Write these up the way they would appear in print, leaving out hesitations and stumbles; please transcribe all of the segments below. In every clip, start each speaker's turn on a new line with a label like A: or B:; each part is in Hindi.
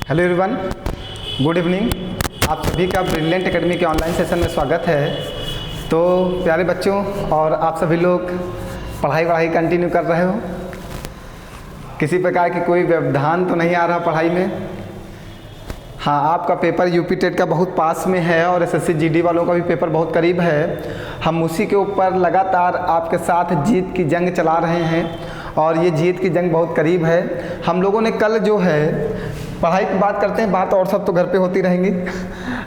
A: Hello everyone, good evening. आप सभी का ब्रिलियंट एकेडमी के ऑनलाइन सेशन में स्वागत है। तो प्यारे बच्चों, और आप सभी लोग पढ़ाई कंटिन्यू कर रहे हो, किसी प्रकार की कोई व्यवधान तो नहीं आ रहा पढ़ाई में? हाँ, आपका पेपर यूपी टेट का बहुत पास में है और एसएससी जीडी वालों का भी पेपर बहुत करीब है। हम उसी के ऊपर लगातार आपके साथ जीत की जंग चला रहे हैं और ये जीत की जंग बहुत करीब है। हम लोगों ने कल जो है पढ़ाई की बात करते हैं, बात और सब तो घर पे होती रहेंगी।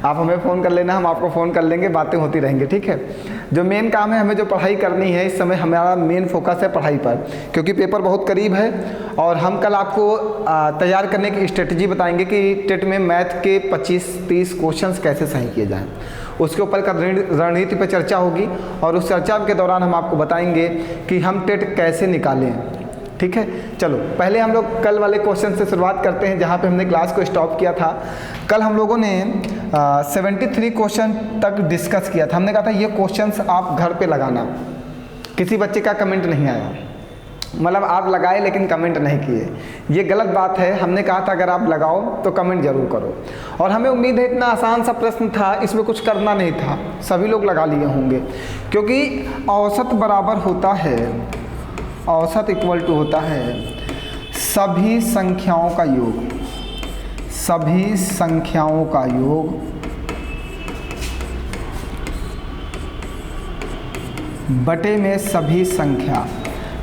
A: आप हमें फ़ोन कर लेना, हम आपको फ़ोन कर लेंगे, बातें होती रहेंगी, ठीक है। जो मेन काम है, हमें जो पढ़ाई करनी है, इस समय हमारा मेन फोकस है पढ़ाई पर, क्योंकि पेपर बहुत करीब है। और हम कल आपको तैयार करने की स्ट्रेटजी बताएंगे कि टेट में मैथ के 25-30 क्वेश्चंस कैसे सही किए जाएँ। उसके ऊपर का रणनीति पर चर्चा होगी और उस चर्चा के दौरान हम आपको बताएंगे कि हम टेट कैसे निकालें, ठीक है। चलो पहले हम लोग कल वाले क्वेश्चन से शुरुआत करते हैं, जहाँ पे हमने क्लास को स्टॉप किया था। कल हम लोगों ने 73 क्वेश्चन तक डिस्कस किया था। हमने कहा था ये क्वेश्चंस आप घर पे लगाना। किसी बच्चे का कमेंट नहीं आया, मतलब आप लगाए लेकिन कमेंट नहीं किए, ये गलत बात है। हमने कहा था अगर आप लगाओ तो कमेंट जरूर करो। और हमें उम्मीद है, इतना आसान सा प्रश्न था, इसमें कुछ करना नहीं था, सभी लोग लगा लिए होंगे। क्योंकि औसत बराबर होता है, औसत इक्वल टू होता है सभी संख्याओं का योग, सभी संख्याओं का योग बटे में सभी संख्या,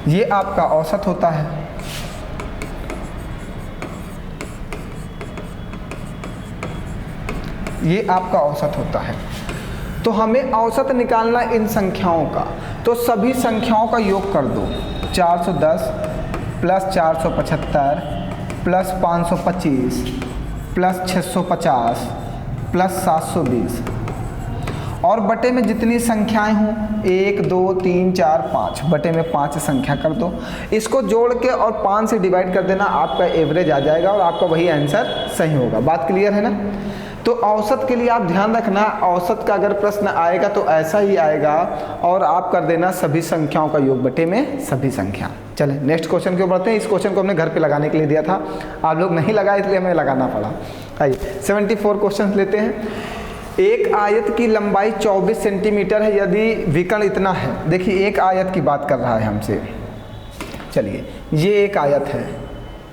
A: ये आपका औसत होता है। ये आपका औसत होता है। तो हमें औसत निकालना इन संख्याओं का, तो सभी संख्याओं का योग कर दो। 410 प्लस 475 प्लस 525 प्लस 650 प्लस 720 और बटे में जितनी संख्याएं हों, 1 2 3 4 5, बटे में 5 संख्या कर दो। इसको जोड़ के और 5 से डिवाइड कर देना, आपका एवरेज आ जाएगा और आपका वही आंसर सही होगा। बात क्लियर है ना? तो औसत के लिए आप ध्यान रखना, औसत का अगर प्रश्न आएगा तो ऐसा ही आएगा और आप कर देना सभी संख्याओं का योग बटे में सभी संख्या। चले नेक्स्ट क्वेश्चन के ऊपर बढ़ते हैं। इस क्वेश्चन को हमने घर पे लगाने के लिए दिया था, आप लोग नहीं लगाए इसलिए हमें लगाना पड़ा। आइए 74 क्वेश्चन लेते हैं। एक आयत की लंबाई 24 सेंटीमीटर है यदि विकर्ण इतना है। देखिए एक आयत की बात कर रहा है हमसे। चलिए ये एक आयत है,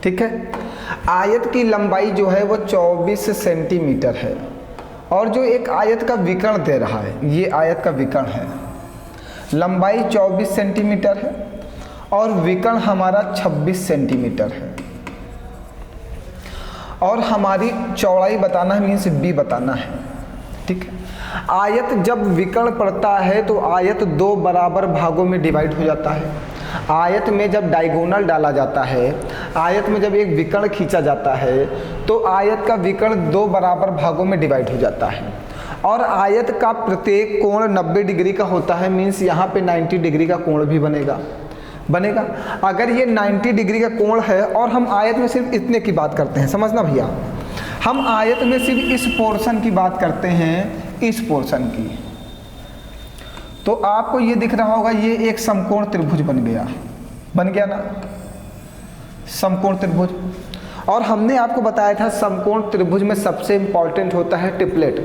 A: ठीक है। आयत की लंबाई जो है वो 24 सेंटीमीटर है और जो एक आयत का विकर्ण दे रहा है, ये आयत का विकर्ण है। लंबाई 24 सेंटीमीटर है और विकर्ण हमारा 26 सेंटीमीटर है और हमारी चौड़ाई बताना है, मीन्स बी बताना है, ठीक है। आयत जब विकर्ण पड़ता है तो आयत 2 बराबर भागों में डिवाइड हो जाता है। आयत में जब डायगोनल डाला जाता है, आयत में जब एक विकर्ण खींचा जाता है तो आयत का विकर्ण 2 बराबर भागों में डिवाइड हो जाता है और आयत का प्रत्येक कोण 90 डिग्री का होता है। मीन्स यहाँ पे 90 डिग्री का कोण भी बनेगा। अगर ये 90 डिग्री का कोण है और हम आयत में सिर्फ इतने की बात करते हैं, समझना भैया, हम आयत में सिर्फ इस पोर्शन की बात करते हैं, इस पोर्शन की, तो आपको ये दिख रहा होगा ये एक समकोण त्रिभुज बन गया ना, समकोण त्रिभुज। और हमने आपको बताया था समकोण त्रिभुज में सबसे इंपॉर्टेंट होता है ट्रिपलेट,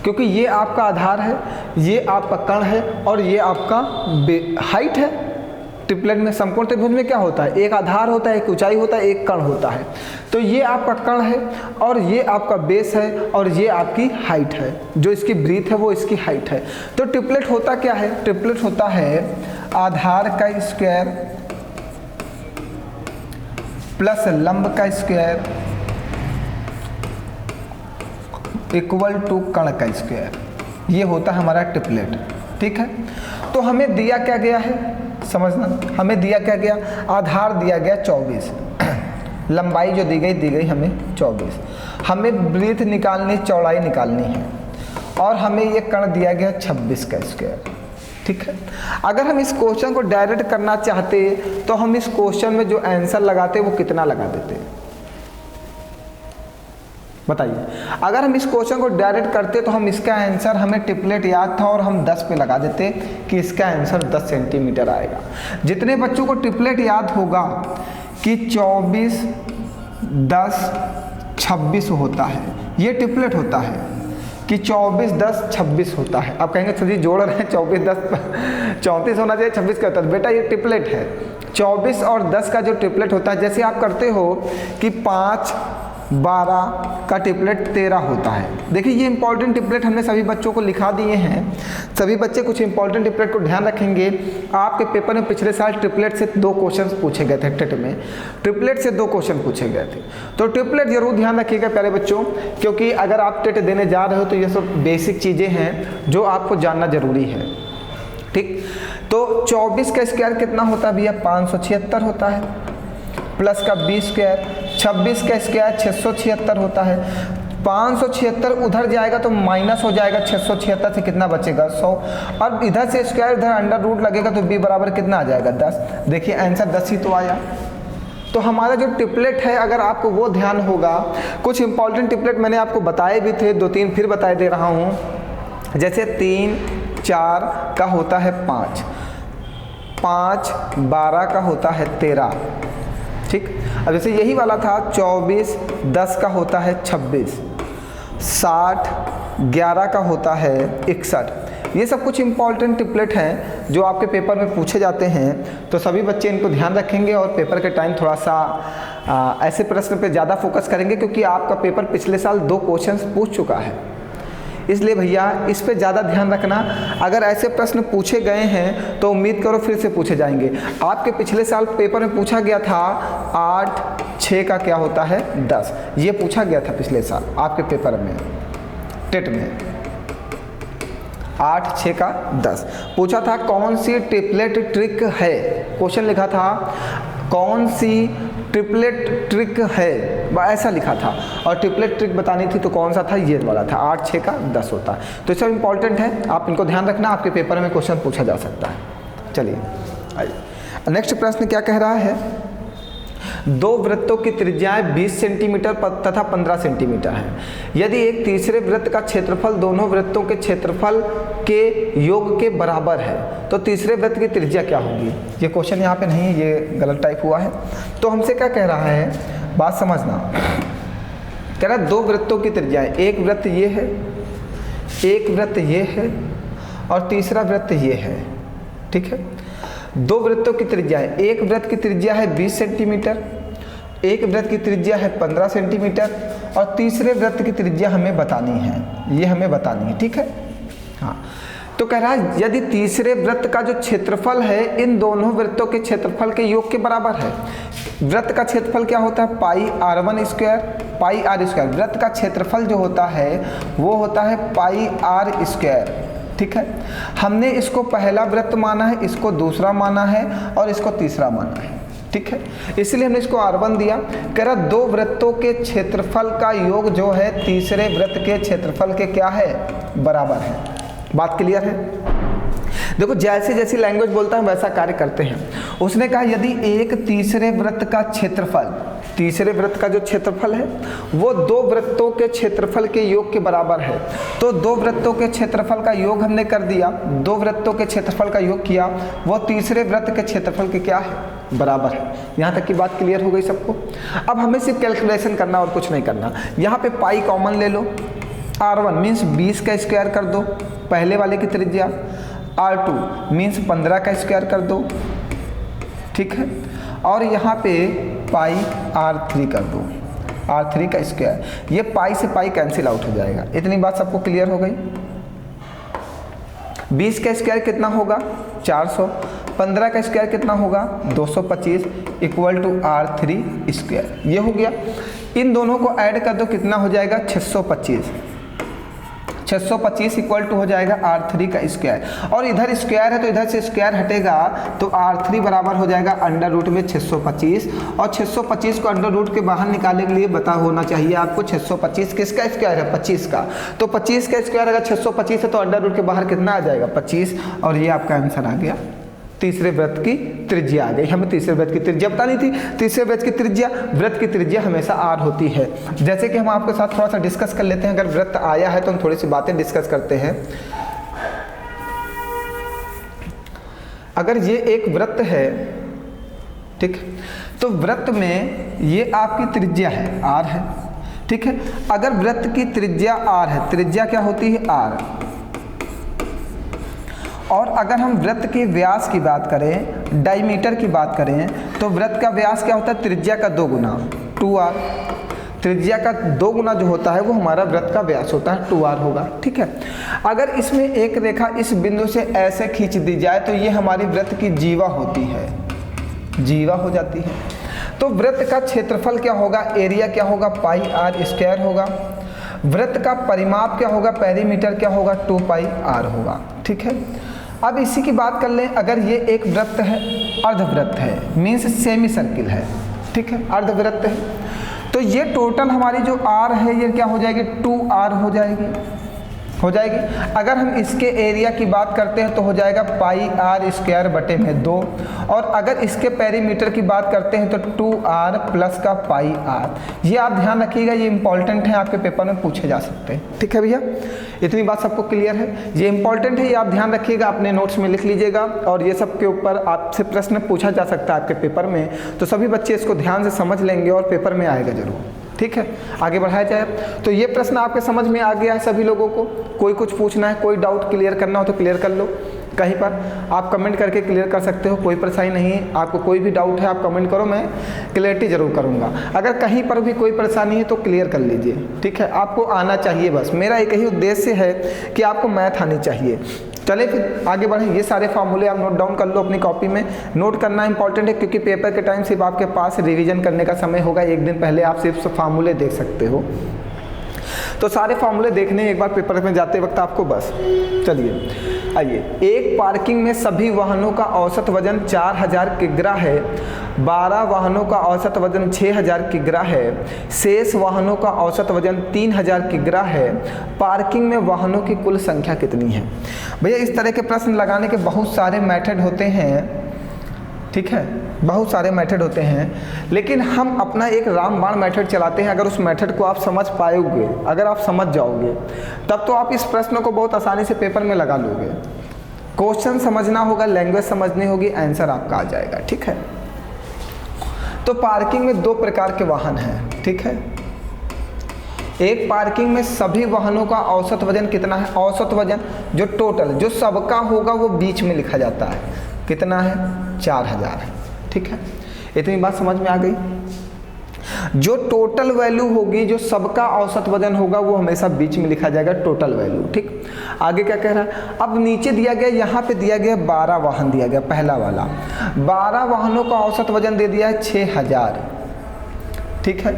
A: क्योंकि ये आपका आधार है, ये आपका कर्ण है और ये आपका हाइट है। ट्रिपलेट में, समकोण त्रिभुज में क्या होता है, एक आधार होता है, एक ऊंचाई होता है, एक कर्ण होता है। तो ये आपका कर्ण है और ये आपका बेस है और ये आपकी हाइट है, जो इसकी ब्रीथ है वो इसकी हाइट है। तो ट्रिपलेट होता क्या है? ट्रिपलेट होता है आधार का स्क्वायर प्लस लंब का स्क्वायर इक्वल टू कर्ण का स्क्वायर। ये होता है हमारा ट्रिपलेट, ठीक है। तो हमें दिया क्या गया है, समझना, हमें दिया क्या गया, आधार दिया गया 24, लंबाई जो दी गई हमें 24, हमें ब्रीथ निकालनी, चौड़ाई निकालनी है और हमें ये कर्ण दिया गया 26 का स्क्वायर, ठीक है। अगर हम इस क्वेश्चन को डायरेक्ट करना चाहते तो हम इस क्वेश्चन में जो आंसर लगाते वो कितना लगा देते, बताइए। अगर हम इस क्वेश्चन को डायरेक्ट करते तो हम इसका आंसर, हमें ट्रिपलेट याद था और हम 10 पे लगा देते कि इसका आंसर 10 सेंटीमीटर आएगा। जितने बच्चों को ट्रिपलेट याद होगा कि 24, 10, 26 होता है। ये ट्रिपलेट होता है कि 24, 10, 26 होता है। आप कहेंगे सर जी जोड़ रहे हैं 24, 10, 34 होना चाहिए, 26 का होता है। बेटा ये ट्रिपलेट है। 24 और 10 का जो ट्रिपलेट होता है, जैसे आप करते हो कि 5, 12 का ट्रिपलेट 13 होता है। देखिए ये इंपॉर्टेंट ट्रिपलेट हमने सभी बच्चों को लिखा दिए हैं। सभी बच्चे कुछ इंपॉर्टेंट ट्रिपलेट को ध्यान रखेंगे। आपके पेपर में पिछले साल ट्रिपलेट से 2 क्वेश्चन पूछे गए थे। टेट में ट्रिपलेट से 2 क्वेश्चन पूछे गए थे, तो ट्रिपलेट जरूर ध्यान रखिएगा प्यारे बच्चों, क्योंकि अगर आप टेट देने जा रहे हो तो ये सब बेसिक चीज़ें हैं जो आपको जानना जरूरी है। ठीक, तो 24 का स्क्वायर कितना होता है भैया? 576 होता है, प्लस का 20 स्क्वायर। 26 का स्क्वायर 676 होता है। 576 उधर जाएगा तो माइनस हो जाएगा, 676 से कितना बचेगा? 100। और इधर से स्क्वायर इधर अंडर रूट लगेगा तो b बराबर कितना आ जाएगा? 10। देखिए आंसर 10 ही तो आया। तो हमारा जो ट्रिपलेट है, अगर आपको वो ध्यान होगा, कुछ इंपॉर्टेंट ट्रिपलेट मैंने आपको बताए भी थे, 2-3 फिर बताए दे रहा हूँ। जैसे 3, 4 का होता है 5, 5, 12 का होता है 13। ठीक, अब जैसे यही वाला था 24, 10 का होता है 26, 60, 11 का होता है 61। ये सब कुछ इंपॉर्टेंट ट्रिपलेट हैं जो आपके पेपर में पूछे जाते हैं, तो सभी बच्चे इनको ध्यान रखेंगे और पेपर के टाइम थोड़ा सा ऐसे प्रश्न पे ज़्यादा फोकस करेंगे, क्योंकि आपका पेपर पिछले साल 2 क्वेश्चंस पूछ चुका है। इसलिए भैया इस पे ज़्यादा ध्यान रखना। अगर ऐसे प्रश्न पूछे गए हैं तो उम्मीद करो फिर से पूछे जाएंगे। आपके पिछले साल पेपर में पूछा गया था 8, 6 का क्या होता है? 10। ये पूछा गया था पिछले साल आपके पेपर में, टेट में। 8, 6 का 10 पूछा था। कौन सी ट्रिपलेट ट्रिक है? क्वेश्चन लिखा था कौन सी ट्रिपलेट ट्रिक है, ऐसा लिखा था। और ट्रिपलेट ट्रिक बतानी थी तो कौन सा था? ये वाला था। 8, 6 का 10 होता है। तो ये सब इंपॉर्टेंट है, आप इनको ध्यान रखना, आपके पेपर में क्वेश्चन पूछा जा सकता है। चलिए आइए नेक्स्ट प्रश्न क्या कह रहा है? 2 वृत्तों की त्रिज्याएं 20 सेंटीमीटर तथा 15 सेंटीमीटर है। यदि एक तीसरे वृत्त का क्षेत्रफल दोनों वृत्तों के क्षेत्रफल के योग के बराबर है तो तीसरे वृत्त की त्रिज्या क्या होगी? ये क्वेश्चन यहाँ पे नहीं है, ये गलत टाइप हुआ है। तो हमसे क्या कह रहा है, बात समझना। कह रहा है 2 वृत्तों की त्रिज्याएं, एक वृत्त ये है, एक वृत्त ये है और तीसरा वृत्त ये है। ठीक है, 2 वृत्तों की त्रिज्याएं, एक वृत्त की त्रिज्या है 20 सेंटीमीटर, एक वृत्त की त्रिज्या है 15 सेंटीमीटर और तीसरे वृत्त की त्रिज्या हमें बतानी है, ये हमें बतानी है। ठीक है, हाँ। तो कह रहा है यदि तीसरे वृत्त का जो क्षेत्रफल है इन दोनों वृत्तों के क्षेत्रफल के योग के बराबर है। वृत्त का क्षेत्रफल क्या होता है? पाई r1 स्क्वायर, पाई r स्क्वायर। वृत्त का क्षेत्रफल जो होता है वो होता है पाई r स्क्वायर। ठीक है, हमने इसको पहला वृत्त माना है, इसको दूसरा माना है और इसको तीसरा माना है। ठीक है, इसलिए हमने इसको r1 दिया। कह रहा 2 वृत्तों के क्षेत्रफल का योग जो है तीसरे वृत्त के क्षेत्रफल के क्या है? बराबर है। बात क्लियर है? देखो जैसे जैसी लैंग्वेज बोलता है वैसा कार्य करते हैं। उसने कहा यदि एक तीसरे वृत्त का क्षेत्रफल, तीसरे वृत्त का जो क्षेत्रफल है वो 2 वृत्तों के क्षेत्रफल के योग के बराबर है, तो 2 वृत्तों के क्षेत्रफल का योग हमने कर दिया, 2 वृत्तों के क्षेत्रफल का योग किया, वो तीसरे वृत्त के क्षेत्रफल के क्या है? बराबर है। यहाँ तक की बात क्लियर हो गई सबको? अब हमें सिर्फ कैलकुलेशन करना और कुछ नहीं करना। यहाँ पे पाई कॉमन ले लो, r1 मीन्स 20 का स्क्वायर कर दो पहले वाले की त्रिज्या, r2 मीन्स 15 का स्क्वायर कर दो। ठीक है, और यहाँ पे पाई r3 कर दो, r3 का स्क्वायर। ये पाई से पाई कैंसिल आउट हो जाएगा। इतनी बात सबको क्लियर हो गई? 20 का स्क्वायर कितना होगा? 400। 15 का स्क्वायर कितना होगा? 225 इक्वल टू r3 स्क्वायर। ये हो गया। इन दोनों को ऐड कर दो, कितना हो जाएगा? 625। 625 इक्वल टू हो जाएगा r3 का स्क्वायर, और इधर स्क्वायर है तो इधर से स्क्वायर हटेगा तो r3 बराबर हो जाएगा अंडर रूट में 625, और 625 को अंडर रूट के बाहर निकालने के लिए पता होना चाहिए आपको 625 किसका स्क्वायर है? 25 का। तो 25 का स्क्वायर अगर 625 है तो अंडर रूट के बाहर कितना आ जाएगा? 25, और ये आपका आंसर आ गया। तीसरे वृत्त की त्रिज्या आ गई। हमें तीसरे वृत्त की त्रिज्या बतानी थी। तीसरे वृत्त की त्रिज्या, वृत्त की त्रिज्या हमेशा r होती है। जैसे कि हम आपके साथ थोड़ा सा डिस्कस कर लेते हैं। अगर वृत्त आया है तो हम थोड़ी सी बातें डिस्कस करते हैं। अगर ये एक वृत्त है, ठीक, तो वृत्त में ये आपकी त्रिज्या है r है, ठीक है। अगर वृत्त की त्रिज्या r है, त्रिज्या क्या होती है r, और अगर हम वृत्त के व्यास की बात करें, डायमीटर की बात करें, तो वृत्त का व्यास क्या होता है, त्रिज्या का 2 गुना 2r, त्रिज्या का 2 गुना जो होता है वो हमारा वृत्त का व्यास होता है, 2r होगा, ठीक है। अगर इसमें एक रेखा इस बिंदु से ऐसे खींच दी जाए तो ये हमारी वृत्त की जीवा होती है, जीवा हो जाती है। तो वृत्त का क्षेत्रफल क्या होगा, एरिया क्या होगा, पाई r स्क्वायर होगा। वृत्त का परिमाप क्या होगा, पेरीमीटर क्या होगा, 2 पाई r होगा, ठीक है। अब इसी की बात कर लें, अगर ये एक वृत्त है, अर्धवृत्त है, मीन्स सेमी सर्किल है, ठीक है, अर्धवृत्त है, तो ये टोटल हमारी जो r है ये क्या हो जाएगी, 2r हो जाएगी, हो जाएगी। अगर हम इसके एरिया की बात करते हैं तो हो जाएगा पाई r स्क्वायर बटे में 2, और अगर इसके पेरीमीटर की बात करते हैं तो 2r प्लस का पाई r। ये आप ध्यान रखिएगा, ये इंपॉर्टेंट है, आपके पेपर में पूछे जा सकते हैं, ठीक है भैया। इतनी बात सबको क्लियर है, ये इंपॉर्टेंट है, ये आप ध्यान रखिएगा, अपने नोट्स में लिख लीजिएगा, और ये सब के ऊपर आपसे प्रश्न पूछा जा सकता है आपके पेपर में, तो सभी बच्चे इसको ध्यान से समझ लेंगे और पेपर में आएगा जरूर, ठीक है। आगे बढ़ाया जाए, तो ये प्रश्न आपके समझ में आ गया है सभी लोगों को। कोई कुछ पूछना है, कोई डाउट क्लियर करना हो तो क्लियर कर लो, कहीं पर आप कमेंट करके क्लियर कर सकते हो, कोई परेशानी नहीं है। आपको कोई भी डाउट है आप कमेंट करो, मैं क्लियरिटी जरूर करूंगा। अगर कहीं पर भी कोई परेशानी है तो क्लियर कर लीजिए, ठीक है। आपको आना चाहिए, बस मेरा एक ही उद्देश्य है कि आपको मैथ आनी चाहिए। चले फिर आगे बढ़ें। ये सारे फार्मूले आप नोट डाउन कर लो अपनी कॉपी में, नोट करना इंपॉर्टेंट है, क्योंकि पेपर के टाइम सिर्फ आपके पास रिवीजन करने का समय होगा, एक दिन पहले आप सिर्फ फार्मूले देख सकते हो। तो सारे फार्मूले देखने एक बार पेपर में जाते वक्त आपको, बस चलिए आइए। एक पार्किंग में सभी वाहनों का औसत वजन 4000 किग्रा है, 12 वाहनों का औसत वजन 6000 किग्रा है, शेष वाहनों का औसत वजन 3000 किग्रा है, पार्किंग में वाहनों की कुल संख्या कितनी है। भैया इस तरह के प्रश्न लगाने के बहुत सारे मेथड होते हैं, ठीक है, बहुत सारे मेथड होते हैं, लेकिन हम अपना एक रामबाण मेथड चलाते हैं। अगर उस मेथड को आप समझ पाओगे, अगर आप समझ जाओगे, तब तो आप इस प्रश्न को बहुत आसानी से पेपर में लगा लोगे। क्वेश्चन समझना होगा, लैंग्वेज समझनी होगी, आंसर आपका आ जाएगा, ठीक है। तो पार्किंग में 2 प्रकार के वाहन हैं, ठीक है। एक पार्किंग में सभी वाहनों का औसत वजन कितना है, औसत वजन जो टोटल जो सबका होगा वो बीच में लिखा जाता है, कितना है, 4000 है, ठीक है। इतनी बात समझ में आ गई। जो टोटल वैल्यू होगी, जो सबका औसत वजन होगा, वो हमेशा बीच में लिखा जाएगा, टोटल वैल्यू, ठीक। आगे क्या कह रहा है, अब नीचे दिया गया, यहाँ पे दिया गया 12 वाहन दिया गया, पहला वाला 12 वाहनों का औसत वजन दे दिया है 6000, ठीक है।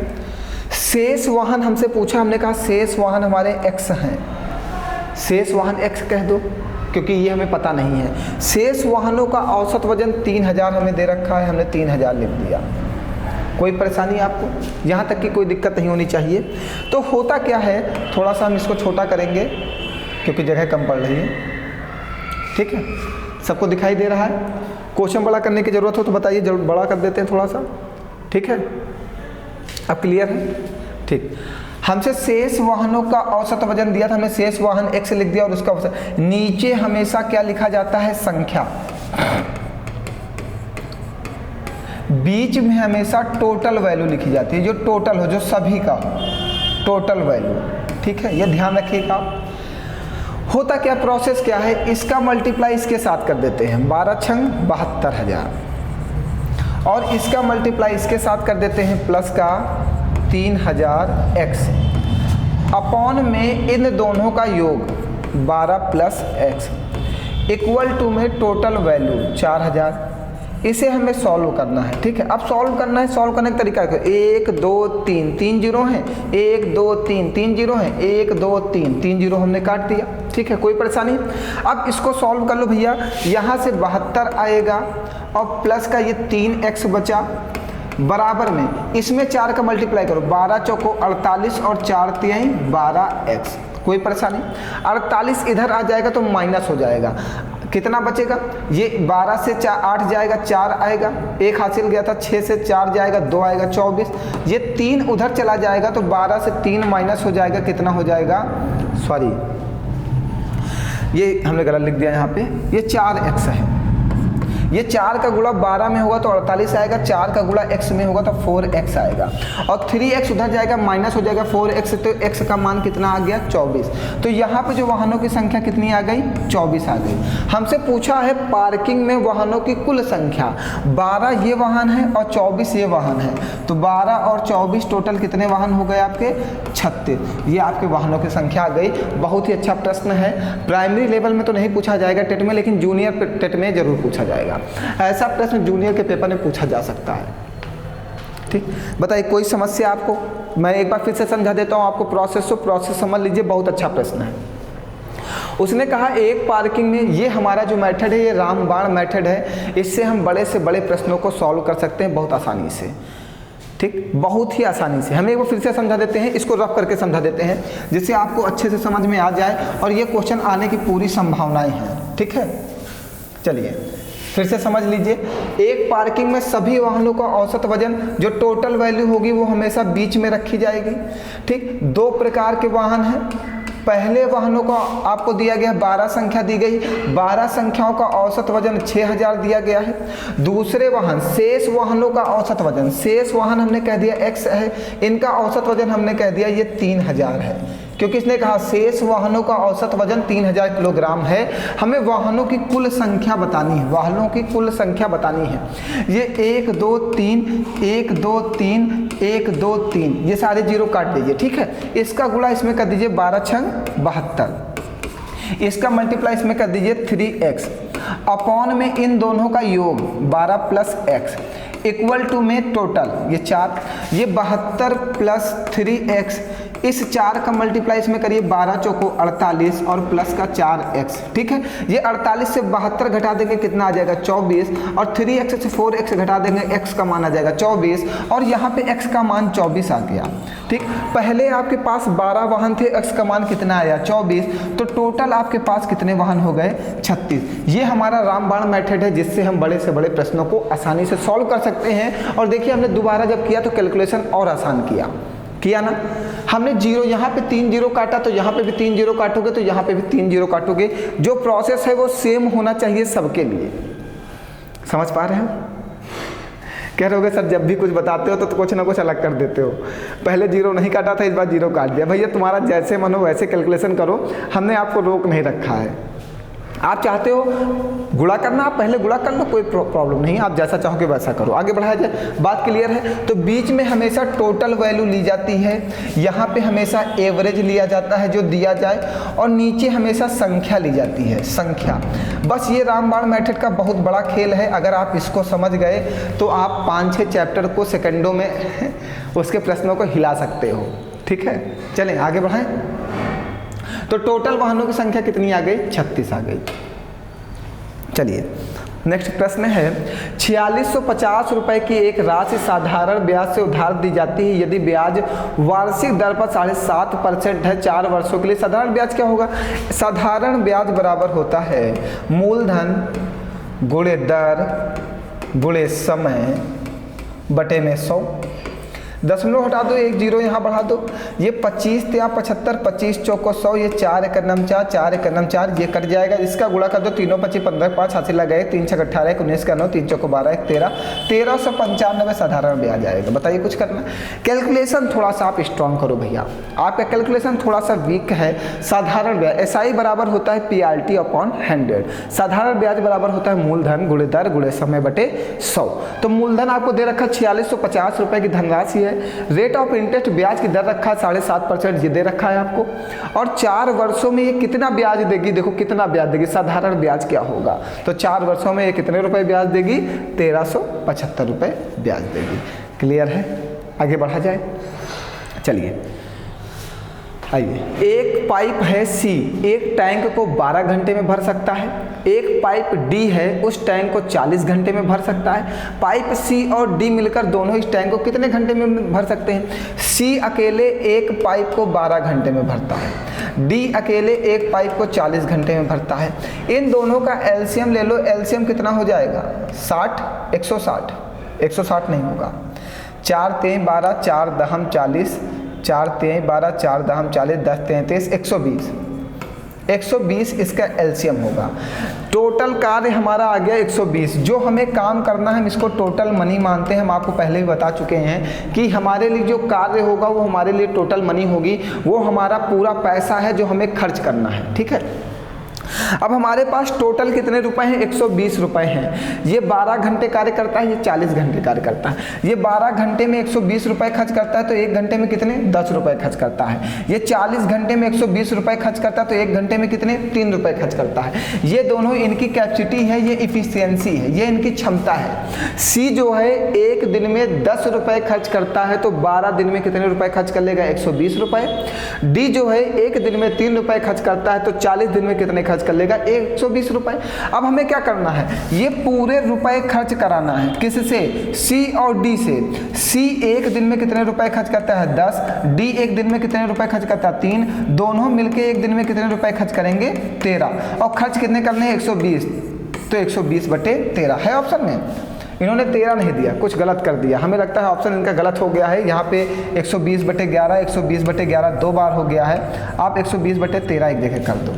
A: शेष वाहन हमसे पूछा, हमने कहा शेष वाहन हमारे x हैं, शेष वाहन x कह दो, क्योंकि ये हमें पता नहीं है। शेष वाहनों का औसत वजन 3000 हमें दे रखा है, हमने 3000 लिख दिया। कोई परेशानी आपको, यहाँ तक कि कोई दिक्कत नहीं होनी चाहिए। तो होता क्या है, थोड़ा सा हम इसको छोटा करेंगे क्योंकि जगह कम पड़ रही है, ठीक है। सबको दिखाई दे रहा है। क्वेश्चन बड़ा करने की ज़रूरत हो तो बताइए, जरूर बड़ा कर देते हैं थोड़ा सा, ठीक है। अब क्लियर है, ठीक। हमसे शेष वाहनों का औसत वजन दिया था, हमने शेष वाहन x लिख दिया और उसका औसत। नीचे हमेशा क्या लिखा जाता है, संख्या। बीच में हमेशा टोटल वैल्यू लिखी जाती है, जो टोटल हो, जो सभी का हो, टोटल वैल्यू, ठीक है। ये ध्यान रखिएगा। होता क्या, प्रोसेस क्या है, इसका मल्टीप्लाई इसके साथ कर देते हैं, 12 छंग 72000, और इसका मल्टीप्लाई इसके साथ कर देते हैं प्लस का 3000x, अपॉन में इन दोनों का योग 12 प्लस x, इक्वल टू में टोटल वैल्यू 4000। इसे हमें सॉल्व करना है, ठीक है। अब सॉल्व करना है, सॉल्व करने का तरीका है, 1 2 3 3 जीरो हैं, 1 2 3 3 जीरो हैं, 1 2 3 3 जीरो हमने काट दिया, ठीक है, कोई परेशानी। अब इसको सॉल्व कर लो भैया, यहाँ से 72 आएगा और प्लस का ये 3x बचा, बराबर में इसमें 4 का मल्टीप्लाई करो, 12 चौको 48 और 4 तिहाई 12x। कोई परेशानी, 48 इधर आ जाएगा तो माइनस हो जाएगा, कितना बचेगा, ये 12 से 8 जाएगा, 4 आएगा, 1 हासिल गया था, 6 से 4 जाएगा, 2 आएगा, 24, ये 3 उधर चला जाएगा तो 12 से 3 माइनस हो जाएगा, कितना हो जाएगा, सॉरी ये हमने गलत लिख दिया यहाँ पे, ये 4x है, ये 4 का गुणा 12 में होगा तो 48 आएगा, 4 का गुणा x में होगा तो 4x आएगा, और 3x उधर जाएगा माइनस हो जाएगा 4x, तो x का मान कितना आ गया 24। तो यहाँ पे जो वाहनों की संख्या कितनी आ गई 24 आ गई। हमसे पूछा है पार्किंग में वाहनों की कुल संख्या, 12 ये वाहन है और 24 ये वाहन है, तो 12 और 24 टोटल कितने वाहन हो गए आपके 36। ये आपके वाहनों की संख्या आ गई। बहुत ही अच्छा प्रश्न है, प्राइमरी लेवल में तो नहीं पूछा जाएगा टेट में, लेकिन जूनियर टेट में जरूर पूछा जाएगा। ऐसा प्रश्न जूनियर के पेपर में पूछा जा सकता है। ठीक, बताइए कोई समस्या आपको? मैं एक बार फिर से समझा देता हूँ आपको प्रोसेस, तो प्रोसेस समझ लीजिए, बहुत अच्छा प्रश्न है। उसने कहा एक पार्किंग में, ये हमारा जो मेथड है ये रामबाण मेथड है, इससे हम बड़े से बड़े प्रश्नों को सॉल्व कर सकते हैं बहुत आसानी से। ठीक, बहुत ही आसानी से। हम एक बार फिर से समझा देते हैं, इसको रफ करके समझा देते हैं जिससे आपको अच्छे से समझ में आ जाए, और ये क्वेश्चन आने की पूरी संभावनाएं हैं। ठीक है, चलिए फिर से समझ लीजिए। एक पार्किंग में सभी वाहनों का औसत वजन जो टोटल वैल्यू होगी वो हमेशा बीच में रखी जाएगी। ठीक, 2 प्रकार के वाहन हैं। पहले वाहनों का आपको दिया गया 12 संख्या दी गई, 12 संख्याओं का औसत वजन 6000 दिया गया है। दूसरे वाहन शेष वाहनों का औसत वजन, शेष वाहन हमने कह दिया x है, इनका औसत वजन हमने कह दिया ये 3000 है, क्योंकि इसने कहा शेष वाहनों का औसत वजन 3000 किलोग्राम है। हमें वाहनों की कुल संख्या बतानी है, वाहनों की कुल संख्या बतानी है। ये 1 2 3 1 2 3 1 2 3, ये सारे जीरो काट दीजिए। ठीक है, इसका गुणा इसमें कर दीजिए 12 छंग 72, इसका मल्टीप्लाई इसमें कर दीजिए 3x, अपॉन में इन दोनों का योग 12 प्लस x, इक्वल टू में टोटल ये 4, ये 72 प्लस 3x, इस 4 का मल्टीप्लाई इसमें करिए 12 चौको 48 और प्लस का 4x। ठीक है, ये 48 से 72 घटा देंगे कितना आ जाएगा 24, और 3x से 4x घटा देंगे x का मान आ जाएगा 24, और यहाँ पे x का मान 24 आ गया। ठीक, पहले आपके पास 12 वाहन थे, x का मान कितना आया 24, तो टोटल आपके पास कितने वाहन हो गए 36। ये हमारा रामबाण मेथड है जिससे हम बड़े से बड़े प्रश्नों को आसानी से सॉल्व कर सकते हैं। और देखिए हमने दोबारा जब किया तो कैलकुलेशन और आसान किया ना। हमने जीरो, यहाँ पे 3 जीरो काटा तो यहाँ पे भी 3 जीरो काटोगे तो यहाँ पे भी 3 जीरो काटोगे। जो प्रोसेस है वो सेम होना चाहिए सबके लिए। समझ पा रहे हो? कह रहे होगे सर जब भी कुछ बताते हो तो कुछ ना कुछ अलग कर देते हो, पहले जीरो नहीं काटा था इस बार जीरो काट दिया। भैया तुम्हारा जैसे मन हो वैसे कैलकुलेशन करो, हमने आपको रोक नहीं रखा है। आप चाहते हो गुणा करना, आप पहले गुणा कर लो, कोई प्रॉब्लम नहीं, आप जैसा चाहोगे वैसा करो। आगे बढ़ाया जाए, बात क्लियर है? तो बीच में हमेशा टोटल वैल्यू ली जाती है, यहाँ पे हमेशा एवरेज लिया जाता है जो दिया जाए, और नीचे हमेशा संख्या ली जाती है, संख्या। बस ये रामबाण मेथड का बहुत बड़ा खेल है। अगर आप इसको समझ गए तो आप 5-6 चैप्टर को सेकंडों में उसके प्रश्नों को हिला सकते हो। ठीक है, चलें आगे बढ़ाएं। तो टोटल वाहनों की संख्या कितनी आ गई 36 आ गई। चलिए नेक्स्ट प्रश्न है, 4650 रुपए की एक राशि साधारण ब्याज से उधार दी जाती है। यदि ब्याज वार्षिक दर पर 7.5% है 4 वर्षों के लिए, साधारण ब्याज क्या होगा? साधारण ब्याज बराबर होता है मूलधन गुणे दर गुणे समय बटे में 100। दशमलव हटा दो, 1 जीरो यहाँ बढ़ा दो, ये 25 या 75, 25 चौको 100, ये 4 एक नम 4, 4 एक नम 4, ये कट जाएगा। इसका गुणा कर दो, 3 25 15 5 हासिल लगाए, 3 6 18 1 19 का 9, 3 चौको 12 1 13, 1395 साधारण ब्याज आएगा। बताइए कुछ करना। कैलकुलेशन थोड़ा सा आप स्ट्रॉन्ग करो भैया, आपका कैलकुलेशन थोड़ा सा वीक है। साधारण ब्याज SI बराबर होता है PRT अपॉन 100। साधारण ब्याज बराबर होता है मूलधन गुणे दर गुणे समय बटे 100। तो मूलधन आपको दे रखा 4650 रुपए की धनराशि है। रेट ऑफ इंटरेस्ट ब्याज की दर रखा 7.5%, ये दे रखा है आपको। और 4 वर्षों में ये कितना ब्याज देगी? देखो कितना ब्याज देगी, साधारण ब्याज क्या होगा? तो 4 वर्षों में ये कितने रुपए ब्याज देगी? 1375 रुपए ब्याज देगी। क्लियर है? आगे बढ़ा जाए, चलिए आइए। एक पाइप है C, एक टैंक को 12 घंटे में भर सकता है। एक पाइप D है, उस टैंक को 40 घंटे में भर सकता है। पाइप C और D मिलकर दोनों इस टैंक को कितने घंटे में भर सकते हैं? C अकेले एक पाइप को 12 घंटे में भरता है, D अकेले एक पाइप को 40 घंटे में भरता है। इन दोनों का एलसीएम ले लो, एलसीएम कितना हो जाएगा? 60 160, 160 नहीं होगा। 4 3 12 4 दहम 40, 4 3 12 4 दहम 40, 10 33 120, 120 इसका एलसीएम होगा। टोटल कार्य हमारा आ गया 120। जो हमें काम करना है हम इसको टोटल मनी मानते हैं। हम आपको पहले भी बता चुके हैं कि हमारे लिए जो कार्य होगा वो हमारे लिए टोटल मनी होगी, वो हमारा पूरा पैसा है जो हमें खर्च करना है। ठीक है, अब हमारे पास टोटल कितने रुपए हैं? 120 रुपए हैं। ये 12 घंटे कार्य करता है, ये 40 घंटे कार्य करता है। ये 12 घंटे में 120 रुपए खर्च करता है तो 1 घंटे में कितने? 10 रुपए खर्च करता है। ये 40 घंटे में 120 रुपए खर्च करता है तो 1 घंटे में कितने? 3 रुपए खर्च करता है। ये दोनों इनकी कैपेसिटी है, ये इफिशियंसी है, ये इनकी क्षमता है। सी जो है 1 दिन में 10 रुपए खर्च करता है तो 12 दिन में कितने रुपए खर्च कर लेगा? 120 रुपए। डी जो है 1 दिन में 3 रुपए खर्च करता है तो 40 दिन में कितने खर्च कर लेगा? 120 रुपए। अब हमें क्या करना है? ये पूरे रुपए खर्च कराना है। किससे? सी और डी से। सी 1 दिन में कितने रुपए खर्च करता है? 10। डी 1 दिन में कितने रुपए खर्च करता है? 3। दोनों मिलके 1 दिन में कितने रुपए खर्च करेंगे? 13। और खर्च कितने करने हैं? 120। तो 120/13 है ऑप्शन में। इन्होंने 13 नहीं दिया, कुछ गलत कर दिया। हमें लगता है ऑप्शन इनका गलत हो गया है। यहाँ पे 120/11 120/11 2 बार हो गया है। आप 120/13 एक जगह कर दो।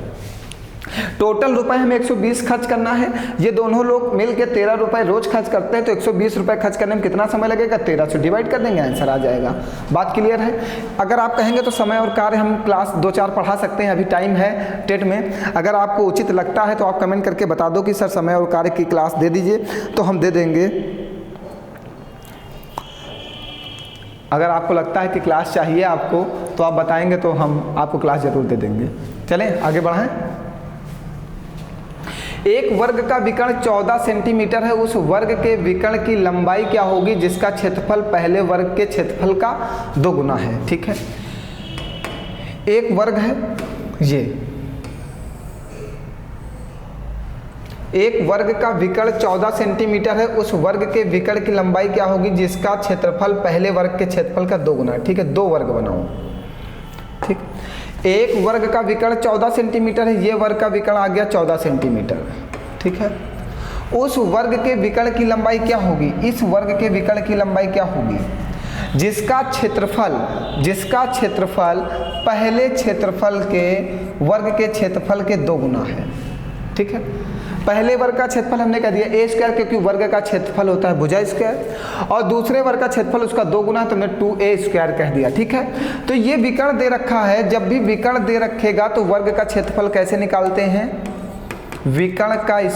A: टोटल रुपए हमें 120 खर्च करना है। ये दोनों लोग मिलके 13 रुपए रोज खर्च करते हैं तो 120 रुपए खर्च करने में कितना समय लगेगा? 13 से डिवाइड कर देंगे, आंसर आ जाएगा। बात क्लियर है? अगर आप कहेंगे तो समय और कार्य हम क्लास 2-4 पढ़ा सकते हैं, अभी टाइम है टेट में। अगर आपको उचित लगता है तो आप कमेंट करके बता दो कि सर समय और कार्य की क्लास दे दीजिए, तो हम दे देंगे। अगर आपको लगता है कि क्लास चाहिए आपको तो आप बताएंगे तो हम आपको क्लास जरूर दे देंगे। चलें आगे बढ़ाएं। एक वर्ग का विकर्ण 14 सेंटीमीटर है। उस वर्ग के विकर्ण की लंबाई क्या होगी जिसका क्षेत्रफल पहले वर्ग के क्षेत्रफल का 2 गुना है? ठीक है, एक वर्ग है, ये एक वर्ग का विकर्ण 14 सेंटीमीटर है। उस वर्ग के विकर्ण की लंबाई क्या होगी जिसका क्षेत्रफल पहले वर्ग के क्षेत्रफल का 2 गुना है। ठीक है, 2 वर्ग बनाओ। ठीक, एक वर्ग का विकर्ण 14 सेंटीमीटर है, ये वर्ग का विकर्ण आ गया 14 सेंटीमीटर। ठीक है, उस वर्ग के विकर्ण की लंबाई क्या होगी? इस वर्ग के विकर्ण की लंबाई क्या होगी जिसका क्षेत्रफल पहले क्षेत्रफल के वर्ग के क्षेत्रफल के 2 गुना है। ठीक है, पहले वर्ग का क्षेत्रफल हमने कह दिया a², क्योंकि वर्ग का क्षेत्रफल होता है भुजा स्क्वायर, और दूसरे वर्ग का क्षेत्रफल उसका 2 गुना है तो हमने 2a² कह दिया। ठीक है, तो ये विकर्ण दे रखा है। जब भी विकर्ण दे रखेगा तो वर्ग का क्षेत्रफल कैसे निकालते हैं? विकर्ण का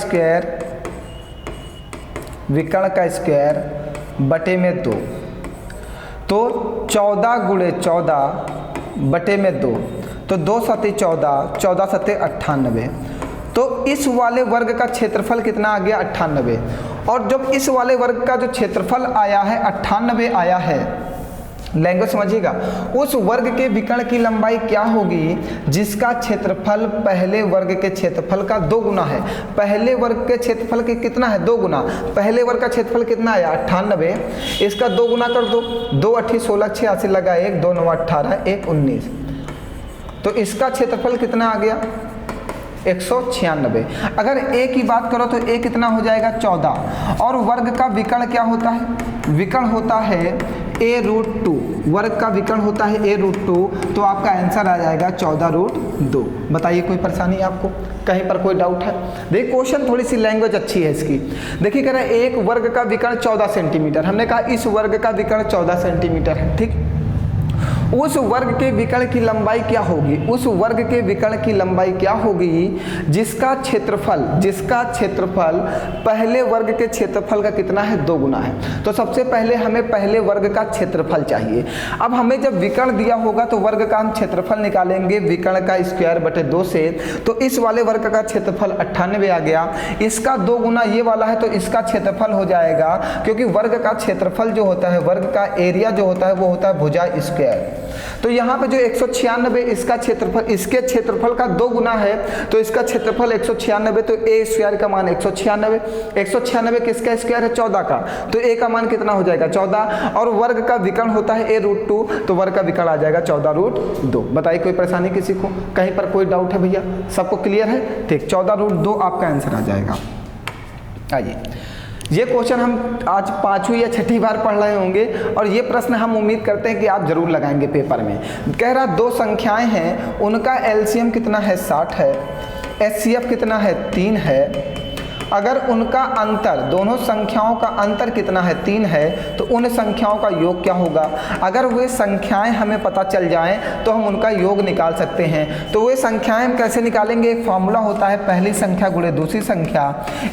A: स्क्वायर बटे में 2। तो 14 गुणे 14 बटे में 2, तो 2 सते 14, 14 सते 98। तो इस वाले वर्ग का क्षेत्रफल कितना आ गया? 98। और जब इस वाले वर्ग का जो क्षेत्रफल आया है 98 आया है, लैंग्वेज समझिएगा, उस वर्ग के विकर्ण की लंबाई क्या होगी जिसका क्षेत्रफल पहले वर्ग के क्षेत्रफल का 2 गुना है। पहले वर्ग के क्षेत्रफल के कितना है? 2 गुना। पहले वर्ग का क्षेत्रफल कितना आया? 98। इसका 2 गुना कर दो, 2 8 16 86 लगा 1, 2 9 18 1 19। तो इसका क्षेत्रफल कितना आ गया? 196। अगर a की बात करो तो a कितना हो जाएगा? 14। और वर्ग का विकर्ण क्या होता है? विकर्ण होता है a√2। वर्ग का विकर्ण होता है a√2। तो आपका आंसर आ जाएगा 14√2। बताइए कोई परेशानी आपको? कहीं पर कोई डाउट है? देखिए क्वेश्चन थोड़ी सी लैंग्वेज अच्छी है इसकी। देखिए कह रहे हैं एक वर्ग का विकर्ण 14 सेंटीमीटर। हमने कहा इस वर्ग का विकर्ण 14 सेंटीमीटर है। ठीक, उस वर्ग के विकर्ण की लंबाई क्या होगी? उस वर्ग के विकर्ण की लंबाई क्या होगी जिसका क्षेत्रफल पहले वर्ग के क्षेत्रफल का कितना है? 2 गुना है। तो सबसे पहले हमें पहले वर्ग का क्षेत्रफल चाहिए। अब हमें जब विकर्ण दिया होगा तो वर्ग का हम क्षेत्रफल निकालेंगे विकर्ण का स्क्वायर बटे 2 से। तो इस वाले वर्ग का क्षेत्रफल 98 आ गया। इसका 2 गुना ये वाला है तो इसका क्षेत्रफल हो जाएगा, क्योंकि वर्ग का क्षेत्रफल जो होता है, वर्ग का एरिया जो होता है वो होता है भुजा स्क्वायर। तो यहाँ पे जो 196 इसका क्षेत्रफल, इसके क्षेत्रफल का 2 गुना है तो इसका क्षेत्रफल 196। तो a² का मान 196। 196 किसका स्क्वायर है? 14 का। तो a का मान कितना हो जाएगा? 14। और वर्ग का विकर्ण होता है a√2, तो वर्ग का विकर्ण आ जाएगा 14√2। बताइए कोई परेशानी किसी को? कहीं पर कोई डाउट है भैया? सबको क्लियर है? ठीक, 14√2 आपका आंसर आ जाएगा। आइए ये क्वेश्चन हम आज 5वीं या 6ठी बार पढ़ रहे होंगे और ये प्रश्न हम उम्मीद करते हैं कि आप जरूर लगाएंगे पेपर में। कह रहा दो संख्याएं हैं, उनका एलसीएम कितना है 60 है, एचसीएफ कितना है 3 है। अगर उनका अंतर, दोनों संख्याओं का अंतर कितना है 3 है, तो उन संख्याओं का योग क्या होगा। अगर वे संख्याएं हमें पता चल जाएं तो हम उनका योग निकाल सकते हैं। तो वे संख्याएं हम कैसे निकालेंगे, एक फॉर्मूला होता है पहली संख्या गुणे दूसरी संख्या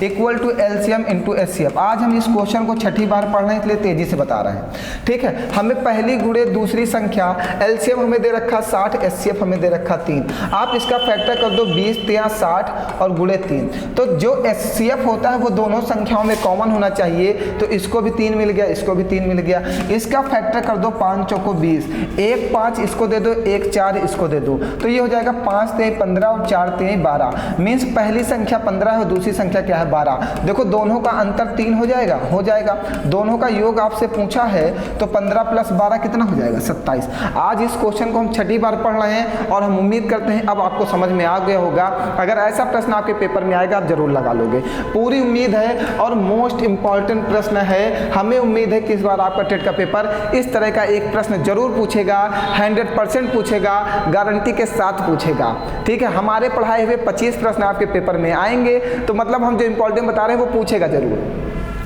A: equal to LCM into HCF. आज हम इस क्वेश्चन को 6ठी बार पढ़ रहे हैं इसलिए तेजी से बता रहे हैं, ठीक है। हमें पहली गुणे दूसरी संख्या, एलसीएम हमें दे रखा 60, एचसीएफ हमें दे रखा 3। आप इसका फैक्टर कर दो 20 3 60 और गुणे 3। तो जो एचसीएफ होता है वो दोनों संख्याओं में कॉमन होना चाहिए, तो इसको भी 3 मिल गया, इसको भी 3 मिल गया। इसका फैक्टर कर दो 5 चौको 20, 1 5 इसको दे दो, 1 4 इसको दे दो, तो ये हो जाएगा 5 3 15 और 4 3 12। मीन्स पहली संख्या 15 है और दूसरी संख्या क्या है 12। देखो दोनों का अंतर 3 हो जाएगा, हो जाएगा। दोनों का योग आपसे पूछा है तो 15 + 12 कितना हो जाएगा 27। आज इस क्वेश्चन को हम 6ठी बार पढ़ रहे हैं और हम उम्मीद करते हैं अब आपको समझ में आ गया होगा। अगर ऐसा प्रश्न आपके पेपर में आएगा आप जरूर लगा लोगे, पूरी उम्मीद है। और मोस्ट इंपॉर्टेंट प्रश्न है, हमें उम्मीद है कि इस बार आपका टेट का पेपर इस तरह का एक प्रश्न जरूर पूछेगा, 100% पूछेगा, गारंटी के साथ पूछेगा, ठीक है। हमारे पढ़ाए हुए 25 प्रश्न आपके पेपर में आएंगे, तो मतलब हम जो इंपॉर्टेंट बता रहे हैं वो पूछेगा जरूर,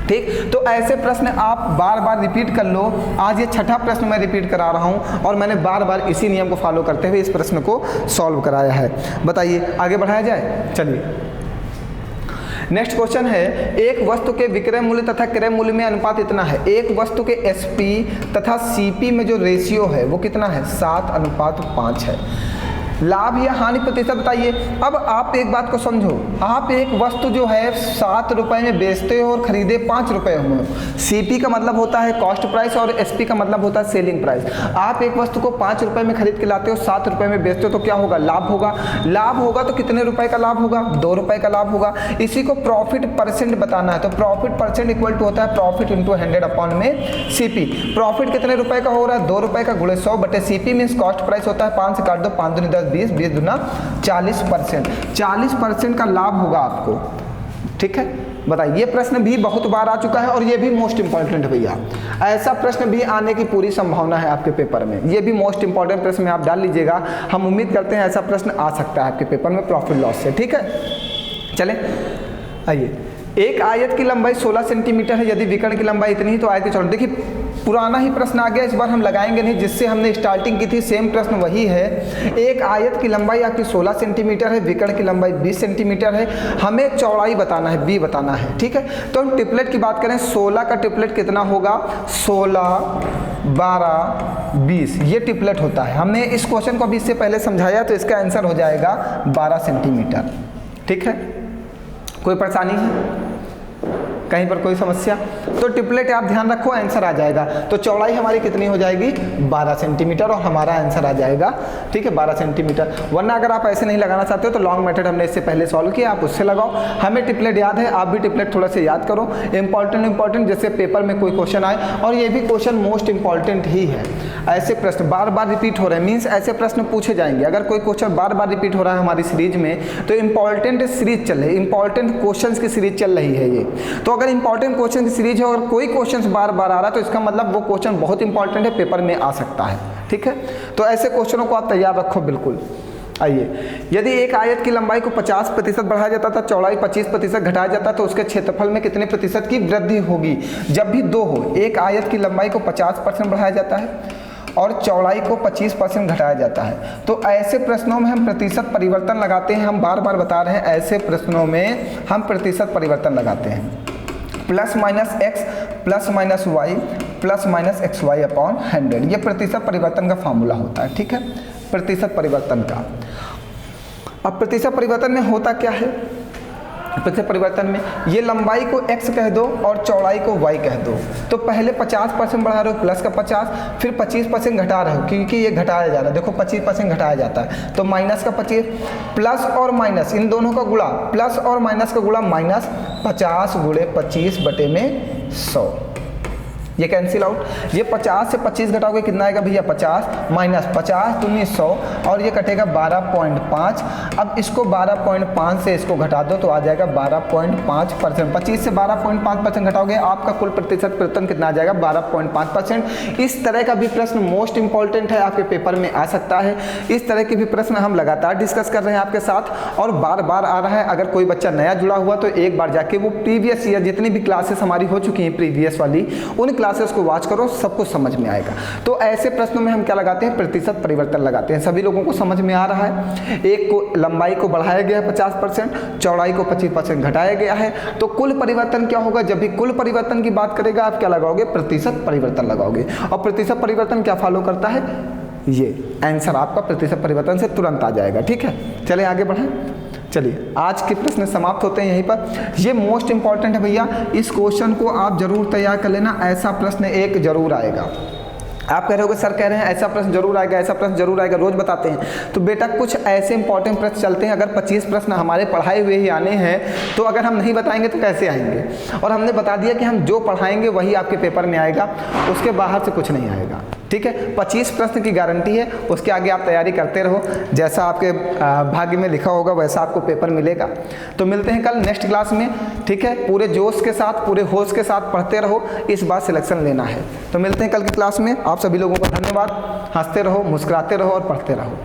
A: ठीक। तो ऐसे प्रश्न आप बार बार रिपीट कर लो। आज ये 6ठा प्रश्न मैं रिपीट करा रहा हूँ और मैंने बार बार इसी नियम को फॉलो करते हुए इस प्रश्न को सॉल्व कराया है। बताइए आगे बढ़ाया जाए, चलिए। नेक्स्ट क्वेश्चन है, एक वस्तु के विक्रय मूल्य तथा क्रय मूल्य में अनुपात इतना है। एक वस्तु के एसपी तथा सीपी में जो रेशियो है वो कितना है 7:5 है। लाभ या हानि प्रतिशत बताइए। अब आप एक बात को समझो, आप एक वस्तु जो है 7 रुपए में बेचते हो और खरीदे 5 रुपए में। सीपी का मतलब होता है कॉस्ट प्राइस और एसपी का मतलब होता है सेलिंग प्राइस। आप एक वस्तु को 5 रुपए में खरीद के लाते हो, 7 रुपए में बेचते हो, तो क्या होगा, लाभ होगा। लाभ होगा तो कितने रुपए का लाभ होगा, 2 रुपए का लाभ होगा। इसी को प्रॉफिट परसेंट बताना है, तो प्रॉफिट परसेंट इक्वल टू होता है प्रॉफिट इंटू 100 अपॉन में सीपी। प्रॉफिट कितने रुपए का हो रहा है, 2 रुपए का गुणे 100 बटे सीपी मीन्स कॉस्ट प्राइस होता है 5 से काट दो, 5 दूनी 10 20 20 दूना 40%। 40% का लाभ होगा आपको, ठीक है। बताइए, ये प्रश्न भी बहुत बार आ चुका है और ये भी मोस्ट इंपॉर्टेंट भैया। ऐसा प्रश्न भी आने की पूरी संभावना है आपके पेपर में। ये भी मोस्ट इंपॉर्टेंट प्रश्न में आप डाल लीजिएगा। हम उम्मीद करते हैं ऐसा प्रश्न आ सकता है आपके पेपर में प्रॉफिट लॉस से, ठीक है। चलें आइए, एक आयत की लंबाई 16 सेंटीमीटर है, यदि विकर्ण की लंबाई इतनी ही तो आयत की चौड़ाई। देखिए पुराना ही प्रश्न आ गया, इस बार हम लगाएंगे नहीं, जिससे हमने स्टार्टिंग की थी सेम प्रश्न वही है। एक आयत की लंबाई आपकी 16 सेंटीमीटर है, विकर्ण की लंबाई 20 सेंटीमीटर है, हमें चौड़ाई बताना है, बी बताना है, ठीक है। तो हम ट्रिपलेट की बात करें, 16 का ट्रिपलेट कितना होगा, 16 12 20, ये ट्रिपलेट होता है। हमने इस क्वेश्चन को अभी इससे पहले समझाया, तो इसका आंसर हो जाएगा 12 सेंटीमीटर, ठीक है। कोई परेशानी है कहीं पर, कोई समस्या? तो ट्रिपलेट आप ध्यान रखो, आंसर आ जाएगा। तो चौड़ाई हमारी कितनी हो जाएगी, 12 सेंटीमीटर, और हमारा आंसर आ जाएगा, ठीक है, 12 सेंटीमीटर। वरना अगर आप ऐसे नहीं लगाना चाहते हो तो लॉन्ग मेथड हमने इससे पहले सॉल्व किया, आप उससे लगाओ। हमें ट्रिपलेट याद है, आप भी ट्रिपलेट थोड़ा से याद करो। इंपॉर्टेंट जैसे पेपर में कोई क्वेश्चन आए, और ये भी क्वेश्चन मोस्ट इंपॉर्टेंट ही है। ऐसे प्रश्न बार बार रिपीट हो रहे हैं, मीन्स ऐसे प्रश्न पूछे जाएंगे। अगर कोई क्वेश्चन बार बार रिपीट हो रहा है हमारी सीरीज में, तो इंपॉर्टेंट सीरीज चल रही है, इंपॉर्टेंट क्वेश्चन की सीरीज चल रही है ये। तो अगर इंपॉर्टेंट क्वेश्चन की सीरीज है और कोई क्वेश्चन बार बार आ रहा है, तो इसका मतलब वो क्वेश्चन बहुत इंपॉर्टेंट है, पेपर में आ सकता है, ठीक है। तो ऐसे क्वेश्चनों को आप तैयार रखो बिल्कुल। आइए, यदि एक आयत की लंबाई को 50% बढ़ाया जाता था, चौड़ाई 25% घटाया जाता, तो उसके क्षेत्रफल में कितने प्रतिशत की वृद्धि होगी। जब भी दो हो, एक आयत की लंबाई को 50% बढ़ाया जाता है और चौड़ाई को 25% घटाया जाता है, तो ऐसे प्रश्नों में हम प्रतिशत परिवर्तन लगाते हैं। हम बार बार बता रहे हैं, ऐसे प्रश्नों में हम प्रतिशत परिवर्तन लगाते हैं। Plus minus x plus minus y plus minus x y upon 100, ये प्रतिशत परिवर्तन का फार्मूला होता है, ठीक है, प्रतिशत परिवर्तन का। अब प्रतिशत परिवर्तन में होता क्या है, प्रतिशत परिवर्तन में ये लंबाई को x कह दो और चौड़ाई को y कह दो। तो पहले 50% बढ़ा रहे हो, प्लस का 50, फिर 25% घटा रहे हो, क्योंकि ये घटाया जा रहा है। देखो 25% घटाया जाता है, तो माइनस का 25, प्लस और माइनस इन दोनों का गुणा, प्लस और माइनस का गुणा, माइनस 50 गुणे 25 बटे में 100, ये कैंसिल आउट। ये 50 से 25 घटाओगे कितना आएगा भैया 50 माइनस 50 दूनी 100 और ये कटेगा 12.5। अब इसको 12.5 से इसको घटा दो तो आ जाएगा 12.5%। 25 से 12.5% घटाओगे आपका कुल प्रतिशत परिवर्तन कितना आ जाएगा 12.5%। इस तरह का भी प्रश्न मोस्ट इंपॉर्टेंट है, आपके पेपर में आ सकता है। इस तरह के भी प्रश्न हम लगातार डिस्कस कर रहे हैं आपके साथ और बार बार आ रहा है। अगर कोई बच्चा नया जुड़ा हुआ तो एक बार जाके वो प्रीवियस ईयर जितनी भी क्लासेस हमारी हो चुकी हैं प्रीवियस वाली उन क्लासेस को वॉच करो, सब कुछ समझ में आएगा। तो ऐसे प्रश्नों में हम क्या लगाते हैं प्रतिशत परिवर्तन लगाते हैं। सभी लोगों को समझ में आ रहा है। एक को लंबाई को बढ़ाया गया है 50%, चौड़ाई को 25% घटाया गया है। तो कुल परिवर्तन क्या होगा, जब भी कुल परिवर्तन की बात करेगा आप क्या लगाओगे प्रतिशत परिवर्तन लगाओगे। और प्रतिशत परिवर्तन क्या फॉलो करता है, ये आंसर आपका प्रतिशत परिवर्तन से तुरंत आ जाएगा। ठीक है, चलिए आगे बढ़ें। चलिए आज के प्रश्न समाप्त होते हैं यहीं पर। ये मोस्ट इंपॉर्टेंट है भैया, इस क्वेश्चन को आप जरूर तैयार कर लेना। ऐसा प्रश्न एक जरूर आएगा। आप कह रहे हो सर कह रहे हैं ऐसा प्रश्न जरूर आएगा, ऐसा प्रश्न जरूर आएगा, रोज बताते हैं। तो बेटा कुछ ऐसे इंपॉर्टेंट प्रश्न चलते हैं, अगर 25 प्रश्न हमारे पढ़ाए हुए ही आने हैं तो अगर हम नहीं बताएंगे तो कैसे आएंगे। और हमने बता दिया कि हम जो पढ़ाएंगे वही आपके पेपर में आएगा, उसके बाहर से कुछ नहीं आएगा। ठीक है, 25 प्रश्न की गारंटी है, उसके आगे आप तैयारी करते रहो। जैसा आपके भाग्य में लिखा होगा वैसा आपको पेपर मिलेगा। तो मिलते हैं कल नेक्स्ट क्लास में। ठीक है, पूरे जोश के साथ पूरे होश के साथ पढ़ते रहो, इस बार सिलेक्शन लेना है। तो मिलते हैं कल की क्लास में। आप सभी लोगों को धन्यवाद। हंसते रहो, मुस्कुराते रहो और पढ़ते रहो।